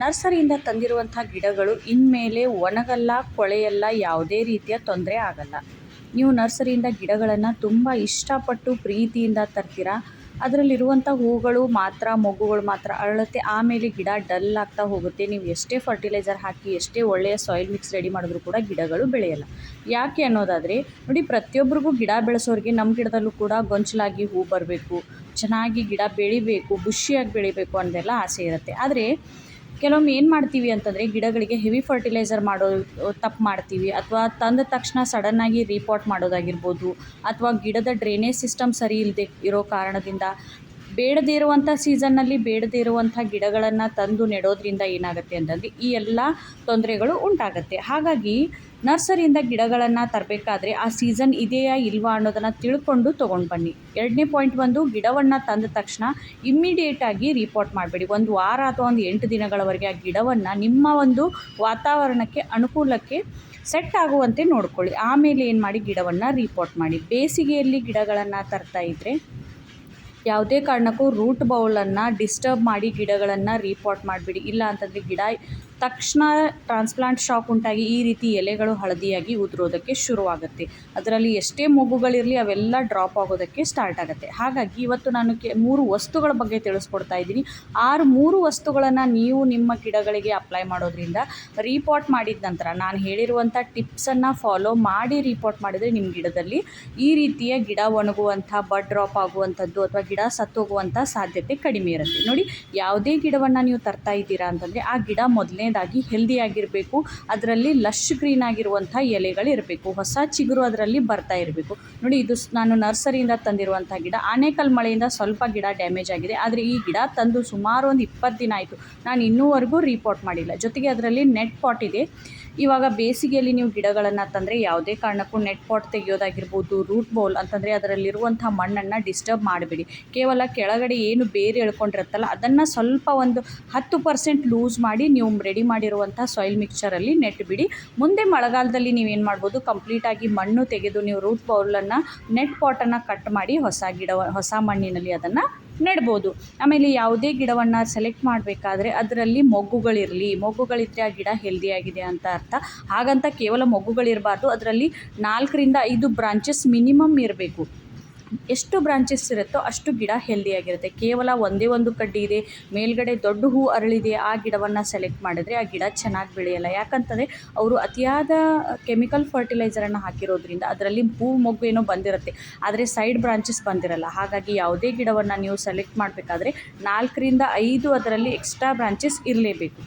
ನರ್ಸರಿಯಿಂದ ತಂದಿರುವಂಥ ಗಿಡಗಳು ಇನ್ಮೇಲೆ ಒಣಗಲ್ಲ, ಕೊಳೆಯಲ್ಲ, ಯಾವುದೇ ರೀತಿಯ ತೊಂದರೆ ಆಗಲ್ಲ. ನೀವು ನರ್ಸರಿಯಿಂದ ಗಿಡಗಳನ್ನು ತುಂಬ ಇಷ್ಟಪಟ್ಟು ಪ್ರೀತಿಯಿಂದ ತರ್ತೀರಾ. ಅದರಲ್ಲಿರುವಂಥ ಹೂಗಳು ಮಾತ್ರ, ಮೊಗ್ಗುಗಳು ಮಾತ್ರ ಅರಳುತ್ತೆ. ಆಮೇಲೆ ಗಿಡ ಡಲ್ ಆಗ್ತಾ ಹೋಗುತ್ತೆ. ನೀವು ಎಷ್ಟೇ ಫರ್ಟಿಲೈಸರ್ ಹಾಕಿ, ಎಷ್ಟೇ ಒಳ್ಳೆಯ ಸಾಯಿಲ್ ಮಿಕ್ಸ್ ರೆಡಿ ಮಾಡಿದ್ರೂ ಕೂಡ ಗಿಡಗಳು ಬೆಳೆಯಲ್ಲ. ಯಾಕೆ ಅನ್ನೋದಾದರೆ ನೋಡಿ, ಪ್ರತಿಯೊಬ್ಬರಿಗೂ ಗಿಡ ಬೆಳೆಸೋರಿಗೆ ನಮ್ಮ ಗಿಡದಲ್ಲೂ ಕೂಡ ಗೊಂಚಲಾಗಿ ಹೂ ಬರಬೇಕು, ಚೆನ್ನಾಗಿ ಗಿಡ ಬೆಳಿಬೇಕು, ಬುಷಿಯಾಗಿ ಬೆಳಿಬೇಕು ಅನ್ನೋದೆಲ್ಲ ಆಸೆ ಇರುತ್ತೆ. ಆದರೆ ಕೆಲವೊಮ್ಮೆ ಏನು ಮಾಡ್ತೀವಿ ಅಂತಂದರೆ, ಗಿಡಗಳಿಗೆ ಹೆವಿ ಫರ್ಟಿಲೈಸರ್ ಮಾಡೋ ತಪ್ಪು ಮಾಡ್ತೀವಿ. ಅಥವಾ ತಂದ ತಕ್ಷಣ ಸಡನ್ನಾಗಿ ರೀಪಾಟ್ ಮಾಡೋದಾಗಿರ್ಬೋದು, ಅಥವಾ ಗಿಡದ ಡ್ರೈನೇಜ್ ಸಿಸ್ಟಮ್ ಸರಿ ಇಲ್ಲದೆ ಇರೋ ಕಾರಣದಿಂದ ಬೇಡದೇ ಇರುವಂಥ ಸೀಸನ್ನಲ್ಲಿ ಬೇಡದೇ ಇರುವಂಥ ಗಿಡಗಳನ್ನು ತಂದು ನೆಡೋದ್ರಿಂದ ಏನಾಗುತ್ತೆ ಅಂತಂದರೆ ಈ ಎಲ್ಲ ತೊಂದರೆಗಳು ಉಂಟಾಗುತ್ತೆ. ಹಾಗಾಗಿ ನರ್ಸರಿಯಿಂದ ಗಿಡಗಳನ್ನು ತರಬೇಕಾದ್ರೆ ಆ ಸೀಸನ್ ಇದೆಯಾ ಇಲ್ವಾ ಅನ್ನೋದನ್ನು ತಿಳ್ಕೊಂಡು ತೊಗೊಂಡು ಬನ್ನಿ. ಎರಡನೇ ಪಾಯಿಂಟ್ ಬಂದು, ಗಿಡವನ್ನು ತಂದ ತಕ್ಷಣ ಇಮ್ಮಿಡಿಯೇಟಾಗಿ ರೀಪಾಟ್ ಮಾಡಬೇಡಿ. ಒಂದು ವಾರ ಅಥವಾ ಒಂದು 8 ದಿನಗಳವರೆಗೆ ಆ ಗಿಡವನ್ನು ನಿಮ್ಮ ಒಂದು ವಾತಾವರಣಕ್ಕೆ ಅನುಕೂಲಕ್ಕೆ ಸೆಟ್ ಆಗುವಂತೆ ನೋಡ್ಕೊಳ್ಳಿ. ಆಮೇಲೆ ಏನು ಮಾಡಿ, ಗಿಡವನ್ನು ರೀಪಾಟ್ ಮಾಡಿ. ಬೇಸಿಗೆಯಲ್ಲಿ ಗಿಡಗಳನ್ನು ತರ್ತಾ ಇದ್ದರೆ ಯಾವುದೇ ಕಾರಣಕ್ಕೂ ರೂಟ್ ಬೌಲನ್ನು ಡಿಸ್ಟರ್ಬ್ ಮಾಡಿ ಗಿಡಗಳನ್ನು ರೀಪಾಟ್ ಮಾಡಿಬಿಡಿ. ಇಲ್ಲ ಅಂತಂದರೆ ಗಿಡ ತಕ್ಷಣ ಟ್ರಾನ್ಸ್ಪ್ಲಾಂಟ್ ಶಾಕ್ ಉಂಟಾಗಿ ಈ ರೀತಿ ಎಲೆಗಳು ಹಳದಿಯಾಗಿ ಉದುರೋದಕ್ಕೆ ಶುರುವಾಗುತ್ತೆ. ಅದರಲ್ಲಿ ಎಷ್ಟೇ ಮೊಗ್ಗುಗಳಿರಲಿ ಅವೆಲ್ಲ ಡ್ರಾಪ್ ಆಗೋದಕ್ಕೆ ಸ್ಟಾರ್ಟ್ ಆಗುತ್ತೆ. ಹಾಗಾಗಿ ಇವತ್ತು ನಾನು 3 ವಸ್ತುಗಳ ಬಗ್ಗೆ ತಿಳಿಸ್ಕೊಡ್ತಾ ಇದ್ದೀನಿ. 3 ವಸ್ತುಗಳನ್ನು ನೀವು ನಿಮ್ಮ ಗಿಡಗಳಿಗೆ ಅಪ್ಲೈ ಮಾಡೋದ್ರಿಂದ, ರೀಪಾಟ್ ಮಾಡಿದ ನಂತರ ನಾನು ಹೇಳಿರುವಂಥ ಟಿಪ್ಸನ್ನು ಫಾಲೋ ಮಾಡಿ ರೀಪಾಟ್ ಮಾಡಿದರೆ ನಿಮ್ಮ ಗಿಡದಲ್ಲಿ ಈ ರೀತಿಯ ಗಿಡ ಒಣಗುವಂಥ, ಬಡ್ ಡ್ರಾಪ್ ಆಗುವಂಥದ್ದು ಅಥವಾ ಗಿಡ ಸತ್ತೋಗುವಂಥ ಸಾಧ್ಯತೆ ಕಡಿಮೆ ಇರುತ್ತೆ. ನೋಡಿ, ಯಾವುದೇ ಗಿಡವನ್ನು ನೀವು ತರ್ತಾ ಇದ್ದೀರಾ ಅಂತಂದರೆ ಆ ಗಿಡ ಮೊದಲನೇದಾಗಿ ಹೆಲ್ದಿಯಾಗಿರಬೇಕು. ಅದರಲ್ಲಿ ಲಶ್ ಗ್ರೀನ್ ಆಗಿರುವಂಥ ಎಲೆಗಳಿರಬೇಕು, ಹೊಸ ಚಿಗುರು ಅದರಲ್ಲಿ ಬರ್ತಾ ಇರಬೇಕು. ನೋಡಿ, ಇದು ನಾನು ನರ್ಸರಿಯಿಂದ ತಂದಿರುವಂಥ ಗಿಡ. ಆನೇಕಲ್ ಮಳೆಯಿಂದ ಸ್ವಲ್ಪ ಗಿಡ ಡ್ಯಾಮೇಜ್ ಆಗಿದೆ. ಆದರೆ ಈ ಗಿಡ ತಂದು ಸುಮಾರು ಒಂದು 20 ದಿನ ಆಯಿತು. ನಾನು ಇನ್ನೂವರೆಗೂ ರೀಪಾಟ್ ಮಾಡಿಲ್ಲ. ಜೊತೆಗೆ ಅದರಲ್ಲಿ ನೆಟ್ ಪಾಟ್ ಇದೆ. ಇವಾಗ ಬೇಸಿಗೆಯಲ್ಲಿ ನೀವು ಗಿಡಗಳನ್ನು ತಂದರೆ ಯಾವುದೇ ಕಾರಣಕ್ಕೂ ನೆಟ್ ಪಾಟ್ ತೆಗೆಯೋದಾಗಿರ್ಬೋದು, ರೂಟ್ ಬೌಲ್ ಅಂತಂದರೆ ಅದರಲ್ಲಿರುವಂಥ ಮಣ್ಣನ್ನು ಡಿಸ್ಟರ್ಬ್ ಮಾಡಬೇಡಿ. ಕೇವಲ ಕೆಳಗಡೆ ಏನು ಬೇರೆ ಎಳ್ಕೊಂಡಿರುತ್ತಲ್ಲ ಅದನ್ನು ಸ್ವಲ್ಪ ಒಂದು 10% ಲೂಸ್ ಮಾಡಿ ನೀವು ರೆಡಿ ಮಾಡಿರುವಂಥ ಸಾಯಿಲ್ ಮಿಕ್ಸ್ಚರಲ್ಲಿ ನೆಟ್ ಬಿಡಿ. ಮುಂದೆ ಮಳೆಗಾಲದಲ್ಲಿ ನೀವೇನು ಮಾಡ್ಬೋದು, ಕಂಪ್ಲೀಟಾಗಿ ಮಣ್ಣು ತೆಗೆದು ನೀವು ರೂಟ್ ಬೌಲನ್ನು, ನೆಟ್ ಪಾಟನ್ನು ಕಟ್ ಮಾಡಿ ಹೊಸ ಮಣ್ಣಿನಲ್ಲಿ ಅದನ್ನು ನೆಡ್ಬೋದು. ಆಮೇಲೆ ಯಾವುದೇ ಗಿಡವನ್ನು ಸೆಲೆಕ್ಟ್ ಮಾಡಬೇಕಾದ್ರೆ ಅದರಲ್ಲಿ ಮೊಗ್ಗುಗಳಿದ್ದರೆ ಆ ಗಿಡ ಹೆಲ್ದಿಯಾಗಿದೆ ಅಂತ ಅರ್ಥ. ಹಾಗಂತ ಕೇವಲ ಮೊಗ್ಗುಗಳಿರಬಾರ್ದು, ಅದರಲ್ಲಿ 4 ರಿಂದ 5 ಬ್ರಾಂಚಸ್ ಮಿನಿಮಮ್ ಇರಬೇಕು. ಎಷ್ಟು ಬ್ರಾಂಚಸ್ ಇರುತ್ತೋ ಅಷ್ಟು ಗಿಡ ಹೆಲ್ದಿಯಾಗಿರುತ್ತೆ. ಕೇವಲ ಒಂದೇ ಒಂದು ಕಡ್ಡಿ ಇದೆ, ಮೇಲ್ಗಡೆ ದೊಡ್ಡ ಹೂ ಅರಳಿದೆ, ಆ ಗಿಡವನ್ನು ಸೆಲೆಕ್ಟ್ ಮಾಡಿದ್ರೆ ಆ ಗಿಡ ಚೆನ್ನಾಗಿ ಬೆಳೆಯಲ್ಲ. ಯಾಕಂತಂದರೆ ಅವರು ಅತಿಯಾದ ಕೆಮಿಕಲ್ ಫರ್ಟಿಲೈಸರನ್ನು ಹಾಕಿರೋದ್ರಿಂದ ಅದರಲ್ಲಿ ಹೂ ಮೊಗ್ಗು ಏನೋ ಬಂದಿರುತ್ತೆ, ಆದರೆ ಸೈಡ್ ಬ್ರಾಂಚಸ್ ಬಂದಿರಲ್ಲ. ಹಾಗಾಗಿ ಯಾವುದೇ ಗಿಡವನ್ನು ನೀವು ಸೆಲೆಕ್ಟ್ ಮಾಡಬೇಕಾದ್ರೆ 4 ರಿಂದ 5 ಅದರಲ್ಲಿ ಎಕ್ಸ್ಟ್ರಾ ಬ್ರಾಂಚಸ್ ಇರಲೇಬೇಕು.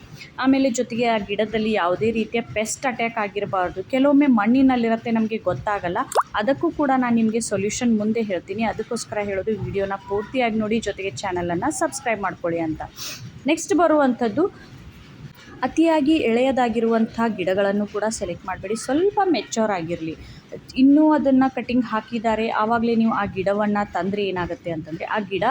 ಆಮೇಲೆ ಜೊತೆಗೆ ಆ ಗಿಡದಲ್ಲಿ ಯಾವುದೇ ರೀತಿಯ ಪೆಸ್ಟ್ ಅಟ್ಯಾಕ್ ಆಗಿರಬಾರ್ದು. ಕೆಲವೊಮ್ಮೆ ಮಣ್ಣಿನಲ್ಲಿರುತ್ತೆ, ನಮಗೆ ಗೊತ್ತಾಗಲ್ಲ. ಅದಕ್ಕೂ ಕೂಡ ನಾನು ನಿಮಗೆ ಸೊಲ್ಯೂಷನ್ ಮುಂದೆ ಹೇಳ್ತೀನಿ. ಅದಕ್ಕೋಸ್ಕರ ಹೇಳೋದು, ವಿಡಿಯೋನ ಪೂರ್ತಿಯಾಗಿ ನೋಡಿ, ಜೊತೆಗೆ ಚಾನಲನ್ನು ಸಬ್ಸ್ಕ್ರೈಬ್ ಮಾಡ್ಕೊಳ್ಳಿ ಅಂತ. ನೆಕ್ಸ್ಟ್ ಬರುವಂಥದ್ದು, ಅತಿಯಾಗಿ ಎಳೆಯದಾಗಿರುವಂಥ ಗಿಡಗಳನ್ನು ಕೂಡ ಸೆಲೆಕ್ಟ್ ಮಾಡಬೇಡಿ. ಸ್ವಲ್ಪ ಮೆಚ್ಯೂರ್ ಆಗಿರಲಿ. ಇನ್ನೂ ಅದನ್ನು ಕಟಿಂಗ್ ಹಾಕಿದ್ದಾರೆ ಆವಾಗಲೇ ನೀವು ಆ ಗಿಡವನ್ನು ತಂದರೆ ಏನಾಗುತ್ತೆ ಅಂತಂದರೆ, ಆ ಗಿಡ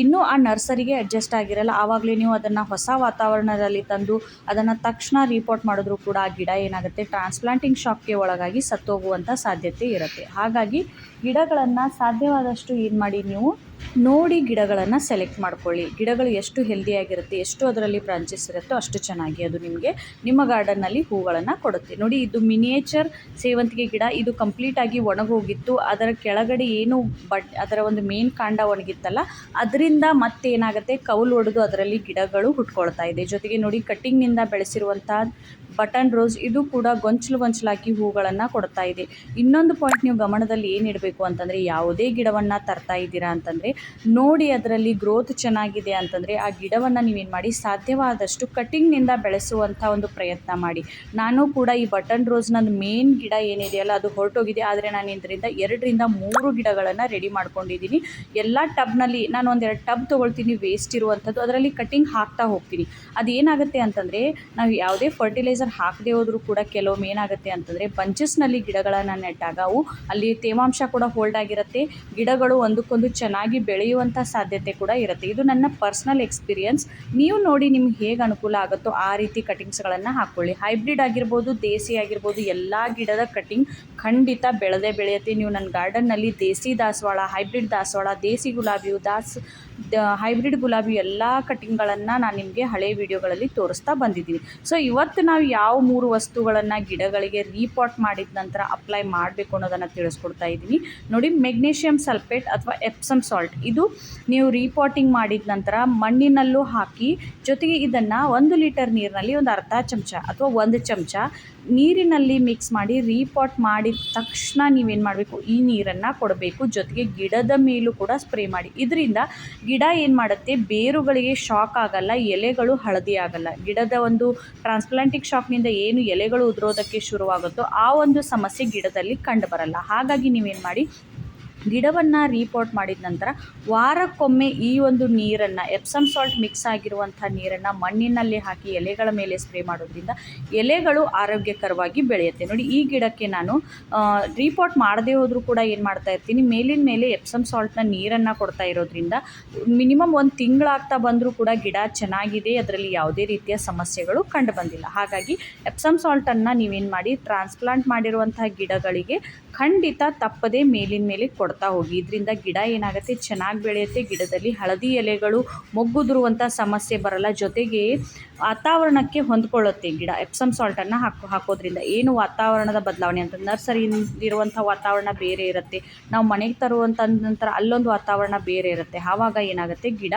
ಇನ್ನೂ ಆ ನರ್ಸರಿಗೆ ಅಡ್ಜಸ್ಟ್ ಆಗಿರಲ್ಲ. ಆವಾಗಲೇ ನೀವು ಅದನ್ನು ಹೊಸ ವಾತಾವರಣದಲ್ಲಿ ತಂದು ಅದನ್ನು ತಕ್ಷಣ ರೀಪಾಟ್ ಮಾಡಿದ್ರೂ ಕೂಡ ಆ ಗಿಡ ಏನಾಗುತ್ತೆ, ಟ್ರಾನ್ಸ್ಪ್ಲಾಂಟಿಂಗ್ ಶಾಕ್ಗೆ ಒಳಗಾಗಿ ಸತ್ತೋಗುವಂಥ ಸಾಧ್ಯತೆ ಇರುತ್ತೆ. ಹಾಗಾಗಿ ಗಿಡಗಳನ್ನು ಸಾಧ್ಯವಾದಷ್ಟು ಏನು ಮಾಡಿ, ನೀವು ನೋಡಿ ಗಿಡಗಳನ್ನು ಸೆಲೆಕ್ಟ್ ಮಾಡ್ಕೊಳ್ಳಿ. ಗಿಡಗಳು ಎಷ್ಟು ಹೆಲ್ದಿಯಾಗಿರುತ್ತೆ, ಎಷ್ಟು ಅದರಲ್ಲಿ ಬ್ರಾಂಚಸ್ ಇರುತ್ತೋ ಅಷ್ಟು ಚೆನ್ನಾಗಿ ಅದು ನಿಮಗೆ ನಿಮ್ಮ ಗಾರ್ಡನ್ನಲ್ಲಿ ಹೂಗಳನ್ನು ಕೊಡುತ್ತೆ. ನೋಡಿ, ಇದು ಮಿನಿಯೇಚರ್ ಸೇವಂತಿಗೆ ಗಿಡ. ಇದು ಕಂಪ್ಲೀಟಾಗಿ ಒಣಗೋಗಿತ್ತು. ಅದರ ಕೆಳಗಡೆ ಏನು ಅದರ ಒಂದು ಮೇನ್ ಕಾಂಡ ಒಣಗಿತ್ತಲ್ಲ, ಅದರಿಂದ ಮತ್ತೇನಾಗುತ್ತೆ, ಕೌಲು ಒಡೆದು ಅದರಲ್ಲಿ ಗಿಡಗಳು ಹುಟ್ಕೊಳ್ತಾ ಇದೆ. ಜೊತೆಗೆ ನೋಡಿ, ಕಟ್ಟಿಂಗ್ನಿಂದ ಬೆಳೆಸಿರುವಂಥ ಬಟನ್ ರೋಸ್, ಇದು ಕೂಡ ಗೊಂಚಲಾಗಿ ಹೂಗಳನ್ನು ಕೊಡ್ತಾ ಇದೆ. ಇನ್ನೊಂದು ಪಾಯಿಂಟ್ ನೀವು ಗಮನದಲ್ಲಿ ಏನಿಡಬೇಕು ಅಂತಂದರೆ, ಯಾವುದೇ ಗಿಡವನ್ನು ತರ್ತಾ ಇದ್ದೀರಾ ಅಂತಂದರೆ ನೋಡಿ ಅದರಲ್ಲಿ ಗ್ರೋತ್ ಚೆನ್ನಾಗಿದೆ ಅಂತಂದರೆ ಆ ಗಿಡವನ್ನು ನೀವೇನು ಮಾಡಿ, ಸಾಧ್ಯವಾದಷ್ಟು ಕಟ್ಟಿಂಗ್ನಿಂದ ಬೆಳೆಸುವಂಥ ಒಂದು ಪ್ರಯತ್ನ ಮಾಡಿ. ನಾನು ಕೂಡ ಈ ಬಟನ್ ರೋಸ್ನ ಮೇನ್ ಗಿಡ ಏನಿದೆಯಲ್ಲ ಅದು ಹೊರಟೋಗಿದೆ. ಆದರೆ ನಾನು ಇದರಿಂದ 2 ರಿಂದ 3 ಗಿಡಗಳನ್ನು ರೆಡಿ ಮಾಡ್ಕೊಂಡಿದ್ದೀನಿ. ಎಲ್ಲ ಟಬ್ನಲ್ಲಿ ನಾನು 1-2 ಟಬ್ ತೊಗೊಳ್ತೀನಿ ವೇಸ್ಟ್ ಇರುವಂಥದ್ದು, ಅದರಲ್ಲಿ ಕಟ್ಟಿಂಗ್ ಹಾಕ್ತಾ ಹೋಗ್ತೀನಿ. ಅದೇನಾಗುತ್ತೆ ಅಂತಂದರೆ, ನಾವು ಯಾವುದೇ ಫರ್ಟಿಲೈಸರ್ ಹಾಕದೇ ಹೋದರೂ ಕೂಡ ಕೆಲವೊಮ್ಮೆ ಏನಾಗುತ್ತೆ ಅಂತಂದರೆ, ಬಂಚಸ್ನಲ್ಲಿ ಗಿಡಗಳನ್ನು ನೆಟ್ಟಾಗ ಅವು ಅಲ್ಲಿ ತೇವಾಂಶ ಕೂಡ ಹೋಲ್ಡ್ ಆಗಿರುತ್ತೆ, ಗಿಡಗಳು ಒಂದಕ್ಕೊಂದು ಚೆನ್ನಾಗಿ ಬೆಳೆಯುವಂಥ ಸಾಧ್ಯತೆ ಕೂಡ ಇರುತ್ತೆ. ಇದು ನನ್ನ ಪರ್ಸ್ನಲ್ ಎಕ್ಸ್ಪೀರಿಯನ್ಸ್. ನೀವು ನೋಡಿ ನಿಮ್ಗೆ ಹೇಗೆ ಅನುಕೂಲ ಆಗುತ್ತೋ ಆ ರೀತಿ ಕಟಿಂಗ್ಸ್ಗಳನ್ನು ಹಾಕ್ಕೊಳ್ಳಿ. ಹೈಬ್ರಿಡ್ ಆಗಿರ್ಬೋದು, ದೇಸಿ ಆಗಿರ್ಬೋದು, ಎಲ್ಲ ಗಿಡದ ಕಟಿಂಗ್ ಖಂಡಿತ ಬೆಳೆಯುತ್ತೆ. ನೀವು ನನ್ನ ಗಾರ್ಡನ್ನಲ್ಲಿ ದೇಸಿ ದಾಸವಾಳ, ಹೈಬ್ರಿಡ್ ದಾಸವಾಳ, ದೇಸಿ ಗುಲಾಬಿ, ಹೈಬ್ರಿಡ್ ಗುಲಾಬಿ ಎಲ್ಲ ಕಟಿಂಗ್ಗಳನ್ನು ನಾನು ನಿಮಗೆ ಹಳೆ ವಿಡಿಯೋಗಳಲ್ಲಿ ತೋರಿಸ್ತಾ ಬಂದಿದ್ದೀನಿ. ಸೊ ಇವತ್ತು ನಾವು ಯಾವ 3 ವಸ್ತುಗಳನ್ನು ಗಿಡಗಳಿಗೆ ರೀಪಾಟ್ ಮಾಡಿದ ನಂತರ ಅಪ್ಲೈ ಮಾಡಬೇಕು ಅನ್ನೋದನ್ನು ತಿಳಿಸ್ಕೊಡ್ತಾ ಇದ್ದೀನಿ. ನೋಡಿ, ಮೆಗ್ನೀಷಿಯಮ್ ಸಲ್ಫೇಟ್ ಅಥವಾ ಎಪ್ಸಮ್ ಸಾಲ್ಟ್, ಇದು ನೀವು ರೀಪಾಟಿಂಗ್ ಮಾಡಿದ ನಂತರ ಮಣ್ಣಿನಲ್ಲೂ ಹಾಕಿ, ಜೊತೆಗೆ ಇದನ್ನು 1 ಲೀಟರ್ ನೀರಿನಲ್ಲಿ ಒಂದು ಅರ್ಧ ಚಮಚ ಅಥವಾ 1 ಚಮಚ ನೀರಿನಲ್ಲಿ ಮಿಕ್ಸ್ ಮಾಡಿ ರೀಪಾಟ್ ಮಾಡಿದ ತಕ್ಷಣ ನೀವೇನು ಮಾಡಬೇಕು, ಈ ನೀರನ್ನು ಕೊಡಬೇಕು. ಜೊತೆಗೆ ಗಿಡದ ಮೇಲೂ ಕೂಡ ಸ್ಪ್ರೇ ಮಾಡಿ. ಇದರಿಂದ ಗಿಡ ಏನು ಮಾಡುತ್ತೆ, ಬೇರುಗಳಿಗೆ ಶಾಕ್ ಆಗಲ್ಲ, ಎಲೆಗಳು ಹಳದಿ ಆಗಲ್ಲ. ಗಿಡದ ಒಂದು ಟ್ರಾನ್ಸ್ಪ್ಲಾಂಟಿಕ್ ಶಾಕ್ನಿಂದ ಏನು ಎಲೆಗಳು ಉದುರೋದಕ್ಕೆ ಶುರುವಾಗುತ್ತೋ ಆ ಒಂದು ಸಮಸ್ಯೆ ಗಿಡದಲ್ಲಿ ಕಂಡು ಬರಲ್ಲ. ಹಾಗಾಗಿ ನೀವೇನು ಮಾಡಿ, ಗಿಡವನ್ನು ರೀಪಾಟ್ ಮಾಡಿದ ನಂತರ ವಾರಕ್ಕೊಮ್ಮೆ ಈ ಒಂದು ನೀರನ್ನು, ಎಪ್ಸಮ್ ಸಾಲ್ಟ್ ಮಿಕ್ಸ್ ಆಗಿರುವಂಥ ನೀರನ್ನು ಮಣ್ಣಿನಲ್ಲಿ ಹಾಕಿ ಎಲೆಗಳ ಮೇಲೆ ಸ್ಪ್ರೇ ಮಾಡೋದ್ರಿಂದ ಎಲೆಗಳು ಆರೋಗ್ಯಕರವಾಗಿ ಬೆಳೆಯುತ್ತೆ. ನೋಡಿ, ಈ ಗಿಡಕ್ಕೆ ನಾನು ರೀಪಾಟ್ ಮಾಡದೇ ಹೋದರೂ ಕೂಡ ಏನು ಮಾಡ್ತಾ ಇರ್ತೀನಿ, ಮೇಲಿನ ಮೇಲೆ ಎಪ್ಸಮ್ ಸಾಲ್ಟ್ನ ನೀರನ್ನು ಕೊಡ್ತಾ ಇರೋದ್ರಿಂದ ಮಿನಿಮಮ್ 1 ತಿಂಗಳಾಗ್ತಾ ಬಂದರೂ ಕೂಡ ಗಿಡ ಚೆನ್ನಾಗಿದೆ, ಅದರಲ್ಲಿ ಯಾವುದೇ ರೀತಿಯ ಸಮಸ್ಯೆಗಳು ಕಂಡು ಬಂದಿಲ್ಲ. ಹಾಗಾಗಿ ಎಪ್ಸಮ್ ಸಾಲ್ಟನ್ನು ನೀವೇನು ಮಾಡಿ, ಟ್ರಾನ್ಸ್ಪ್ಲಾಂಟ್ ಮಾಡಿರುವಂಥ ಗಿಡಗಳಿಗೆ ಖಂಡಿತ ತಪ್ಪದೇ ಮೇಲಿನ ಮೇಲೆ ಕೊಡ್ತಾ ಹೋಗಿ. ಇದರಿಂದ ಗಿಡ ಏನಾಗುತ್ತೆ, ಚೆನ್ನಾಗಿ ಬೆಳೆಯುತ್ತೆ. ಗಿಡದಲ್ಲಿ ಹಳದಿ ಎಲೆಗಳು, ಮೊಗ್ಗುದುರುವಂಥ ಸಮಸ್ಯೆ ಬರಲ್ಲ. ಜೊತೆಗೆ ವಾತಾವರಣಕ್ಕೆ ಹೊಂದ್ಕೊಳ್ಳುತ್ತೆ ಗಿಡ. ಎಪ್ಸಮ್ ಸಾಲ್ಟನ್ನು ಹಾಕೋದ್ರಿಂದ ಏನು ವಾತಾವರಣದ ಬದಲಾವಣೆ ಅಂತ, ನರ್ಸರಿಯಲ್ಲಿರುವಂಥ ವಾತಾವರಣ ಬೇರೆ ಇರುತ್ತೆ, ನಾವು ಮನೆಗೆ ತರುವಂಥ ನಂತರ ಅಲ್ಲೊಂದು ವಾತಾವರಣ ಬೇರೆ ಇರುತ್ತೆ. ಆವಾಗ ಏನಾಗುತ್ತೆ, ಗಿಡ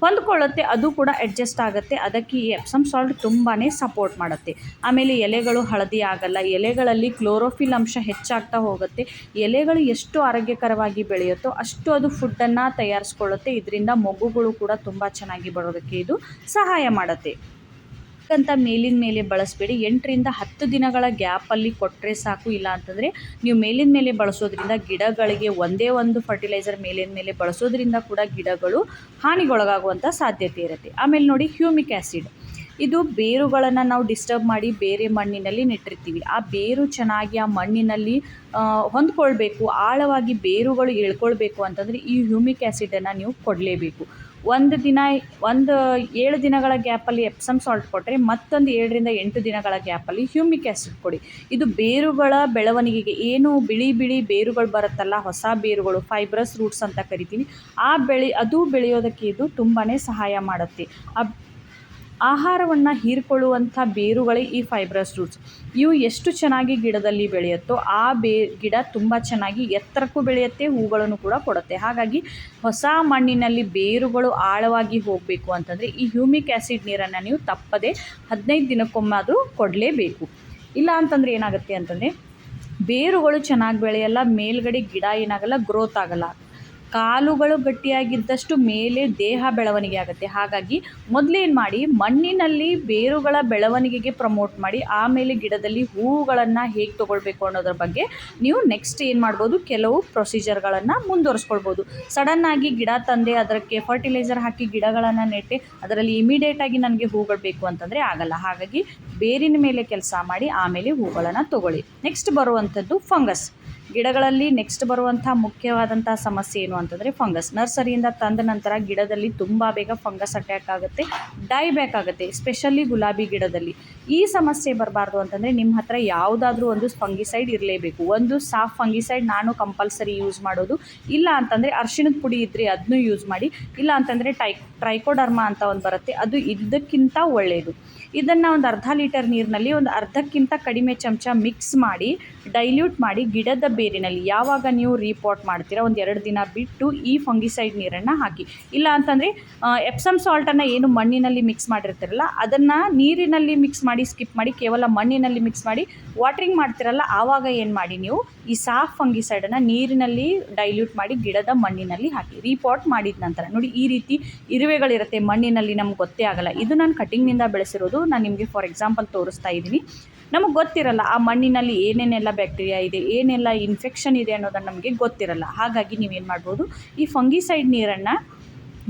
ಹೊಂದ್ಕೊಳ್ಳುತ್ತೆ, ಅದು ಕೂಡ ಅಡ್ಜಸ್ಟ್ ಆಗುತ್ತೆ. ಅದಕ್ಕೆ ಈ ಎಪ್ಸಮ್ ಸಾಲ್ಟ್ ತುಂಬಾ ಸಪೋರ್ಟ್ ಮಾಡುತ್ತೆ. ಆಮೇಲೆ ಎಲೆಗಳು ಹಳದಿ ಆಗಲ್ಲ, ಎಲೆಗಳಲ್ಲಿ ಕ್ಲೋರೋಫಿಲ್ ಅಂಶ ಹೆಚ್ಚಾಗ್ತಾ ಹೋಗುತ್ತೆ. ಎಲೆಗಳು ಎಷ್ಟು ಆರೋಗ್ಯಕರವಾಗಿ ಬೆಳೆಯುತ್ತೋ ಅಷ್ಟು ಅದು ಫುಡ್ಡನ್ನು ತಯಾರಿಸ್ಕೊಳ್ಳುತ್ತೆ. ಇದರಿಂದ ಮೊಗ್ಗುಗಳು ಕೂಡ ತುಂಬ ಚೆನ್ನಾಗಿ ಬರೋದಕ್ಕೆ ಇದು ಸಹಾಯ ಮಾಡುತ್ತೆ. ಅಂತ ಮೇಲಿನ ಮೇಲೆ ಬಳಸಬೇಡಿ. 8ರಿಂದ 10 ದಿನಗಳ ಗ್ಯಾಪಲ್ಲಿ ಕೊಟ್ಟರೆ ಸಾಕು. ಇಲ್ಲ ಅಂತಂದರೆ ನೀವು ಮೇಲಿನ ಮೇಲೆ ಬಳಸೋದ್ರಿಂದ ಗಿಡಗಳಿಗೆ ಒಂದೇ ಒಂದು ಫರ್ಟಿಲೈಸರ್ ಮೇಲಿನ ಮೇಲೆ ಬಳಸೋದ್ರಿಂದ ಕೂಡ ಗಿಡಗಳು ಹಾನಿಗೊಳಗಾಗುವಂಥ ಸಾಧ್ಯತೆ ಇರುತ್ತೆ. ಆಮೇಲೆ ನೋಡಿ, ಹ್ಯೂಮಿಕ್ ಆ್ಯಸಿಡ್, ಇದು ಬೇರುಗಳನ್ನು ನಾವು ಡಿಸ್ಟರ್ಬ್ ಮಾಡಿ ಬೇರೆ ಮಣ್ಣಿನಲ್ಲಿ ನೆಟ್ಟಿರ್ತೀವಿ. ಆ ಬೇರು ಚೆನ್ನಾಗಿ ಆ ಮಣ್ಣಿನಲ್ಲಿ ಹೊಂದ್ಕೊಳ್ಬೇಕು, ಆಳವಾಗಿ ಬೇರುಗಳು ಎಳ್ಕೊಳ್ಬೇಕು ಅಂತಂದರೆ ಈ ಹ್ಯೂಮಿಕ್ ಆ್ಯಸಿಡನ್ನು ನೀವು ಕೊಡಲೇಬೇಕು. 7 ದಿನಗಳ ಗ್ಯಾಪಲ್ಲಿ ಎಪ್ಸಮ್ ಸಾಲ್ಟ್ ಕೊಟ್ಟರೆ ಮತ್ತೊಂದು 7ರಿಂದ 8 ದಿನಗಳ ಗ್ಯಾಪಲ್ಲಿ ಹ್ಯೂಮಿಕ್ ಆ್ಯಸಿಡ್ ಕೊಡಿ. ಇದು ಬೇರುಗಳ ಬೆಳವಣಿಗೆಗೆ, ಏನು ಬಿಳಿ ಬೇರುಗಳು ಬರುತ್ತಲ್ಲ, ಹೊಸ ಬೇರುಗಳು, ಫೈಬ್ರಸ್ ರೂಟ್ಸ್ ಅಂತ ಕರಿತೀವಿ, ಅದು ಬೆಳೆಯೋದಕ್ಕೆ ಇದು ತುಂಬಾ ಸಹಾಯ ಮಾಡುತ್ತೆ. ಆಹಾರವನ್ನು ಹೀರಿಕೊಳ್ಳುವಂಥ ಬೇರುಗಳೇ ಈ ಫೈಬ್ರಸ್ ರೂಟ್ಸ್. ಇವು ಎಷ್ಟು ಚೆನ್ನಾಗಿ ಗಿಡದಲ್ಲಿ ಬೆಳೆಯುತ್ತೋ ಆ ಗಿಡ ತುಂಬ ಚೆನ್ನಾಗಿ ಎತ್ತರಕ್ಕೂ ಬೆಳೆಯುತ್ತೆ, ಹೂಗಳನ್ನು ಕೂಡ ಕೊಡುತ್ತೆ. ಹಾಗಾಗಿ ಹೊಸ ಮಣ್ಣಿನಲ್ಲಿ ಬೇರುಗಳು ಆಳವಾಗಿ ಹೋಗಬೇಕು ಅಂತಂದರೆ ಈ ಹ್ಯೂಮಿಕ್ ಆ್ಯಸಿಡ್ ನೀರನ್ನು ನೀವು ತಪ್ಪದೆ 15 ದಿನಕ್ಕೊಮ್ಮಾದರೂ ಕೊಡಲೇಬೇಕು. ಇಲ್ಲ ಅಂತಂದರೆ ಏನಾಗುತ್ತೆ ಅಂತಂದರೆ ಬೇರುಗಳು ಚೆನ್ನಾಗಿ ಬೆಳೆಯಲ್ಲ, ಮೇಲ್ಗಡೆ ಗಿಡ ಏನಾಗಲ್ಲ, ಗ್ರೋತ್ ಆಗಲ್ಲ. ಕಾಲುಗಳು ಗಟ್ಟಿಯಾಗಿದ್ದಷ್ಟು ಮೇಲೆ ದೇಹ ಬೆಳವಣಿಗೆ ಆಗುತ್ತೆ. ಹಾಗಾಗಿ ಮೊದಲೇನು ಮಾಡಿ, ಮಣ್ಣಿನಲ್ಲಿ ಬೇರುಗಳ ಬೆಳವಣಿಗೆಗೆ ಪ್ರಮೋಟ್ ಮಾಡಿ, ಆಮೇಲೆ ಗಿಡದಲ್ಲಿ ಹೂವುಗಳನ್ನು ಹೇಗೆ ತೊಗೊಳ್ಬೇಕು ಅನ್ನೋದ್ರ ಬಗ್ಗೆ ನೀವು ನೆಕ್ಸ್ಟ್ ಏನು ಮಾಡ್ಬೋದು, ಕೆಲವು ಪ್ರೊಸೀಜರ್ಗಳನ್ನು ಮುಂದುವರಿಸ್ಕೊಳ್ಬೋದು. ಸಡನ್ನಾಗಿ ಗಿಡ ತಂದೆ ಅದಕ್ಕೆ ಫರ್ಟಿಲೈಸರ್ ಹಾಕಿ ಗಿಡಗಳನ್ನು ನೆಟ್ಟೆ ಅದರಲ್ಲಿ ಇಮಿಡಿಯೇಟಾಗಿ ನನಗೆ ಹೂಗಳು ಬೇಕು ಅಂತಂದರೆ ಆಗಲ್ಲ. ಹಾಗಾಗಿ ಬೇರಿನ ಮೇಲೆ ಕೆಲಸ ಮಾಡಿ ಆಮೇಲೆ ಹೂಗಳನ್ನು ತೊಗೊಳ್ಳಿ. ನೆಕ್ಸ್ಟ್ ಬರುವಂಥದ್ದು ಫಂಗಸ್. ಗಿಡಗಳಲ್ಲಿ ನೆಕ್ಸ್ಟ್ ಬರುವಂಥ ಮುಖ್ಯವಾದಂಥ ಸಮಸ್ಯೆ ಏನು ಅಂತಂದರೆ ಫಂಗಸ್. ನರ್ಸರಿಯಿಂದ ತಂದ ನಂತರ ಗಿಡದಲ್ಲಿ ತುಂಬ ಬೇಗ ಫಂಗಸ್ ಅಟ್ಯಾಕ್ ಆಗುತ್ತೆ, ಡೈಬ್ಯಾಕ್ ಆಗುತ್ತೆ, ಎಸ್ಪೆಷಲಿ ಗುಲಾಬಿ ಗಿಡದಲ್ಲಿ. ಈ ಸಮಸ್ಯೆ ಬರಬಾರ್ದು ಅಂತಂದರೆ ನಿಮ್ಮ ಹತ್ರ ಯಾವುದಾದ್ರೂ ಒಂದು ಫಂಗಿಸೈಡ್ ಇರಲೇಬೇಕು. ಒಂದು ಸಾಫ್ ಫಂಗಿಸೈಡ್ ನಾನು ಕಂಪಲ್ಸರಿ ಯೂಸ್ ಮಾಡೋದು. ಇಲ್ಲ ಅಂತಂದರೆ ಅರಿಶಿಣದ ಪುಡಿ ಇದ್ದರೆ ಅದನ್ನೂ ಯೂಸ್ ಮಾಡಿ. ಇಲ್ಲ ಅಂತಂದರೆ ಟ್ರೈಕೋಡರ್ಮಾ ಅಂತ ಒಂದು ಬರುತ್ತೆ, ಅದು ಇದಕ್ಕಿಂತ ಒಳ್ಳೆಯದು. ಇದನ್ನು ಒಂದು ಅರ್ಧ ಲೀಟರ್ ನೀರಿನಲ್ಲಿ ಒಂದು ಅರ್ಧಕ್ಕಿಂತ ಕಡಿಮೆ ಚಮಚ ಮಿಕ್ಸ್ ಮಾಡಿ ಡೈಲ್ಯೂಟ್ ಮಾಡಿ ಗಿಡದ ಬೇರಿನಲ್ಲಿ ಯಾವಾಗ ನೀವು ರೀಪಾಟ್ ಮಾಡ್ತೀರಾ 1-2 ದಿನ ಬಿಟ್ಟು ಈ ಫಂಗಿಸೈಡ್ ನೀರನ್ನು ಹಾಕಿ. ಇಲ್ಲ ಅಂತಂದರೆ ಎಪ್ಸಮ್ ಸಾಲ್ಟನ್ನು ಏನು ಮಣ್ಣಿನಲ್ಲಿ ಮಿಕ್ಸ್ ಮಾಡಿರ್ತೀರಲ್ಲ ಅದನ್ನು ನೀರಿನಲ್ಲಿ ಮಿಕ್ಸ್ ಮಾಡಿ ಸ್ಕಿಪ್ ಮಾಡಿ ಕೇವಲ ಮಣ್ಣಿನಲ್ಲಿ ಮಿಕ್ಸ್ ಮಾಡಿ ವಾಟ್ರಿಂಗ್ ಮಾಡ್ತಿರಲ್ಲ, ಆವಾಗ ಏನು ಮಾಡಿ, ನೀವು ಈ ಸಾಫ್ ಫಂಗಿಸೈಡನ್ನು ನೀರಿನಲ್ಲಿ ಡೈಲ್ಯೂಟ್ ಮಾಡಿ ಗಿಡದ ಮಣ್ಣಿನಲ್ಲಿ ಹಾಕಿ. ರೀಪಾಟ್ ಮಾಡಿದ ನಂತರ ನೋಡಿ, ಈ ರೀತಿ ಇರುವೆಗಳಿರುತ್ತೆ ಮಣ್ಣಿನಲ್ಲಿ, ನಮ್ಗೆ ಗೊತ್ತೇ ಆಗಲ್ಲ. ಇದು ನಾನು ಕಟಿಂಗ್ನಿಂದ ಬೆಳೆಸಿರೋದು, ನಾನು ನಿಮಗೆ ಫಾರ್ ಎಕ್ಸಾಂಪಲ್ ತೋರಿಸ್ತಾ ಇದ್ದೀನಿ. ನಮಗೆ ಗೊತ್ತಿರಲ್ಲ ಆ ಮಣ್ಣಿನಲ್ಲಿ ಏನೇನೆಲ್ಲ ಬ್ಯಾಕ್ಟೀರಿಯಾ ಇದೆ, ಏನೆಲ್ಲ ಇನ್ಫೆಕ್ಷನ್ ಇದೆ ಅನ್ನೋದನ್ನು ನಮಗೆ ಗೊತ್ತಿರಲ್ಲ. ಹಾಗಾಗಿ ನೀವೇನು ಮಾಡ್ಬೋದು, ಈ ಫಂಗಿಸೈಡ್ ನೀರನ್ನು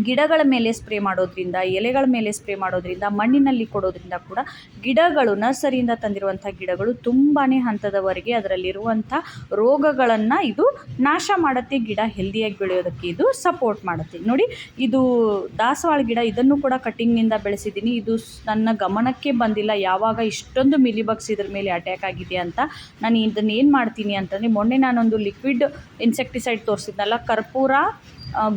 ಗಿಡಗಳ ಮೇಲೆ ಸ್ಪ್ರೇ ಮಾಡೋದ್ರಿಂದ, ಎಲೆಗಳ ಮೇಲೆ ಸ್ಪ್ರೇ ಮಾಡೋದ್ರಿಂದ, ಮಣ್ಣಿನಲ್ಲಿ ಕೊಡೋದ್ರಿಂದ ಕೂಡ ಗಿಡಗಳು, ನರ್ಸರಿಯಿಂದ ತಂದಿರುವಂಥ ಗಿಡಗಳು ತುಂಬಾ ಹಂತದವರೆಗೆ ಅದರಲ್ಲಿರುವಂಥ ರೋಗಗಳನ್ನು ಇದು ನಾಶ ಮಾಡುತ್ತೆ. ಗಿಡ ಹೆಲ್ದಿಯಾಗಿ ಬೆಳೆಯೋದಕ್ಕೆ ಇದು ಸಪೋರ್ಟ್ ಮಾಡುತ್ತೆ. ನೋಡಿ, ಇದು ದಾಸವಾಳ ಗಿಡ, ಇದನ್ನು ಕೂಡ ಕಟಿಂಗ್ನಿಂದ ಬೆಳೆಸಿದ್ದೀನಿ. ಇದು ನನ್ನ ಗಮನಕ್ಕೆ ಬಂದಿಲ್ಲ ಯಾವಾಗ ಇಷ್ಟೊಂದು ಮಿಲಿಬಗ್ಸ್ ಇದ್ರ ಮೇಲೆ ಅಟ್ಯಾಕ್ ಆಗಿದೆ ಅಂತ. ನಾನು ಇದನ್ನು ಏನು ಮಾಡ್ತೀನಿ ಅಂತಂದರೆ, ಮೊನ್ನೆ ನಾನೊಂದು ಲಿಕ್ವಿಡ್ ಇನ್ಸೆಕ್ಟಿಸೈಡ್ ತೋರಿಸಿದ್ನಲ್ಲ, ಕರ್ಪೂರ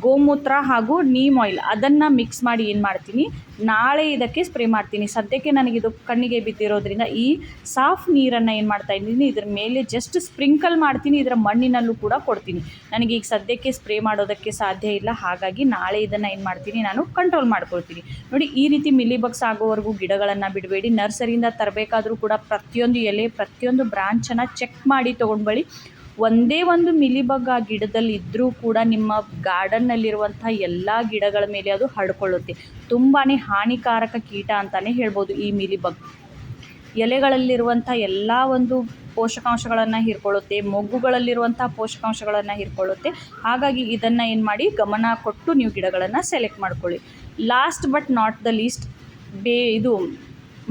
ಗೋಮೂತ್ರ ಹಾಗೂ ನೀಮ್ ಆಯಿಲ್ ಅದನ್ನು ಮಿಕ್ಸ್ ಮಾಡಿ ಏನು ಮಾಡ್ತೀನಿ, ನಾಳೆ ಇದಕ್ಕೆ ಸ್ಪ್ರೇ ಮಾಡ್ತೀನಿ. ಸದ್ಯಕ್ಕೆ ನನಗಿದು ಕಣ್ಣಿಗೆ ಬಿದ್ದಿರೋದ್ರಿಂದ ಈ ಸಾಫ್ ನೀರನ್ನು ಏನು ಮಾಡ್ತಾ ಇದ್ದೀನಿ, ಇದ್ರ ಮೇಲೆ ಜಸ್ಟ್ ಸ್ಪ್ರಿಂಕಲ್ ಮಾಡ್ತೀನಿ, ಇದರ ಮಣ್ಣಿನಲ್ಲೂ ಕೂಡ ಕೊಡ್ತೀನಿ. ನನಗೆ ಈಗ ಸದ್ಯಕ್ಕೆ ಸ್ಪ್ರೇ ಮಾಡೋದಕ್ಕೆ ಸಾಧ್ಯ ಇಲ್ಲ, ಹಾಗಾಗಿ ನಾಳೆ ಇದನ್ನು ಏನು ಮಾಡ್ತೀನಿ, ನಾನು ಕಂಟ್ರೋಲ್ ಮಾಡ್ಕೊಳ್ತೀನಿ. ನೋಡಿ, ಈ ರೀತಿ ಮಿಲಿಬಗ್ಸ್ ಆಗೋವರೆಗೂ ಗಿಡಗಳನ್ನು ಬಿಡಬೇಡಿ. ನರ್ಸರಿಯಿಂದ ತರಬೇಕಾದ್ರೂ ಕೂಡ ಪ್ರತಿಯೊಂದು ಎಲೆ, ಪ್ರತಿಯೊಂದು ಬ್ರಾಂಚನ್ನು ಚೆಕ್ ಮಾಡಿ ತೊಗೊಂಡ್ಬಳಿ. ಒಂದೇ ಒಂದು ಮಿಲಿಬಗ್ ಆ ಗಿಡದಲ್ಲಿ ಇದ್ದರೂ ಕೂಡ ನಿಮ್ಮ ಗಾರ್ಡನ್ನಲ್ಲಿರುವಂಥ ಎಲ್ಲ ಗಿಡಗಳ ಮೇಲೆ ಅದು ಹರಡ್ಕೊಳ್ಳುತ್ತೆ. ತುಂಬಾ ಹಾನಿಕಾರಕ ಕೀಟ ಅಂತಲೇ ಹೇಳ್ಬೋದು ಈ ಮಿಲಿಬಗ್. ಎಲೆಗಳಲ್ಲಿರುವಂಥ ಎಲ್ಲ ಒಂದು ಪೋಷಕಾಂಶಗಳನ್ನು ಹೀರ್ಕೊಳ್ಳುತ್ತೆ, ಮೊಗ್ಗುಗಳಲ್ಲಿರುವಂಥ ಪೋಷಕಾಂಶಗಳನ್ನು ಹೀರ್ಕೊಳ್ಳುತ್ತೆ. ಹಾಗಾಗಿ ಇದನ್ನು ಏನು ಮಾಡಿ, ಗಮನ ಕೊಟ್ಟು ನೀವು ಗಿಡಗಳನ್ನು ಸೆಲೆಕ್ಟ್ ಮಾಡ್ಕೊಳ್ಳಿ. Last but not the least, ಇದು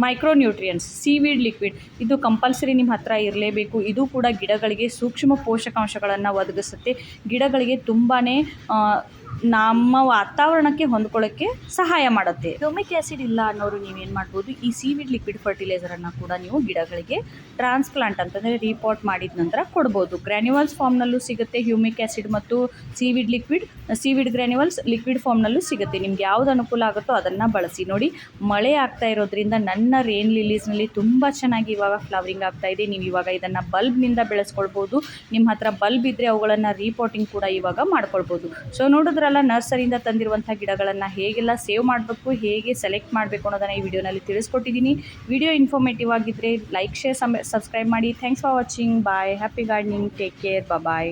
ಮೈಕ್ರೋನ್ಯೂಟ್ರಿಯೆಂಟ್ಸ್, ಸೀವೀಡ್ ಲಿಕ್ವಿಡ್, ಇದು ಕಂಪಲ್ಸರಿ ನಿಮ್ಮ ಹತ್ರ ಇರಲೇಬೇಕು. ಇದು ಕೂಡ ಗಿಡಗಳಿಗೆ ಸೂಕ್ಷ್ಮ ಪೋಷಕಾಂಶಗಳನ್ನು ಒದಗಿಸುತ್ತೆ. ಗಿಡಗಳಿಗೆ ತುಂಬಾ ನಮ್ಮ ವಾತಾವರಣಕ್ಕೆ ಹೊಂದ್ಕೊಳ್ಳೋಕ್ಕೆ ಸಹಾಯ ಮಾಡುತ್ತೆ. ಹ್ಯೂಮಿಕ್ ಆ್ಯಸಿಡ್ ಇಲ್ಲ ಅನ್ನೋರು ನೀವೇನು ಮಾಡ್ಬೋದು, ಈ ಸೀವಿಡ್ ಲಿಕ್ವಿಡ್ ಫರ್ಟಿಲೈಸರನ್ನು ಕೂಡ ನೀವು ಗಿಡಗಳಿಗೆ ಟ್ರಾನ್ಸ್ಪ್ಲಾಂಟ್ ಅಂತಂದರೆ ರೀಪಾಟ್ ಮಾಡಿದ ನಂತರ ಕೊಡ್ಬೋದು. ಗ್ರ್ಯಾನ್ಯುವಲ್ಸ್ ಫಾರ್ಮ್ನಲ್ಲೂ ಸಿಗುತ್ತೆ ಹ್ಯೂಮಿಕ್ ಆ್ಯಸಿಡ್ ಮತ್ತು ಸೀವಿಡ್ ಗ್ರ್ಯಾನ್ಯುವಲ್ಸ್ ಲಿಕ್ವಿಡ್ ಫಾರ್ಮ್ನಲ್ಲೂ ಸಿಗುತ್ತೆ. ನಿಮ್ಗೆ ಯಾವ್ದು ಅನುಕೂಲ ಆಗುತ್ತೋ ಅದನ್ನು ಬಳಸಿ. ನೋಡಿ, ಮಳೆ ಆಗ್ತಾ ಇರೋದ್ರಿಂದ ನನ್ನ ರೇನ್ ಲಿಲೀಸ್ನಲ್ಲಿ ತುಂಬ ಚೆನ್ನಾಗಿ ಇವಾಗ ಫ್ಲವರಿಂಗ್ ಆಗ್ತಾ ಇದೆ. ನೀವು ಇವಾಗ ಇದನ್ನು ಬಲ್ಬ್ನಿಂದ ಬೆಳೆಸ್ಕೊಳ್ಬೋದು. ನಿಮ್ಮ ಹತ್ರ ಬಲ್ಬ್ ಇದ್ದರೆ ಅವುಗಳನ್ನು ರೀಪಾಟಿಂಗ್ ಕೂಡ ಇವಾಗ ಮಾಡ್ಕೊಳ್ಬೋದು. ಸೊ ನೋಡಿದ್ರಲ್ಲ, ನರ್ಸರಿಯಿಂದ ತಂದಿರುವಂಥ ಗಿಡಗಳನ್ನು ಹೇಗೆಲ್ಲ ಸೇವ್ ಮಾಡಬೇಕು, ಹೇಗೆ ಸೆಲೆಕ್ಟ್ ಮಾಡಬೇಕು ಅನ್ನೋದನ್ನು ಈ ವಿಡಿಯೋನಲ್ಲಿ ತಿಳಿಸ್ಕೊಟ್ಟಿದ್ದೀನಿ. ವಿಡಿಯೋ ಇನ್ಫಾರ್ಮೇಟಿವ್ ಆಗಿದ್ದರೆ ಲೈಕ್, ಶೇರ್, ಸಬ್ಸ್ಕ್ರೈಬ್ ಮಾಡಿ. Thanks for watching. Bye. Happy gardening. Take care. Bye.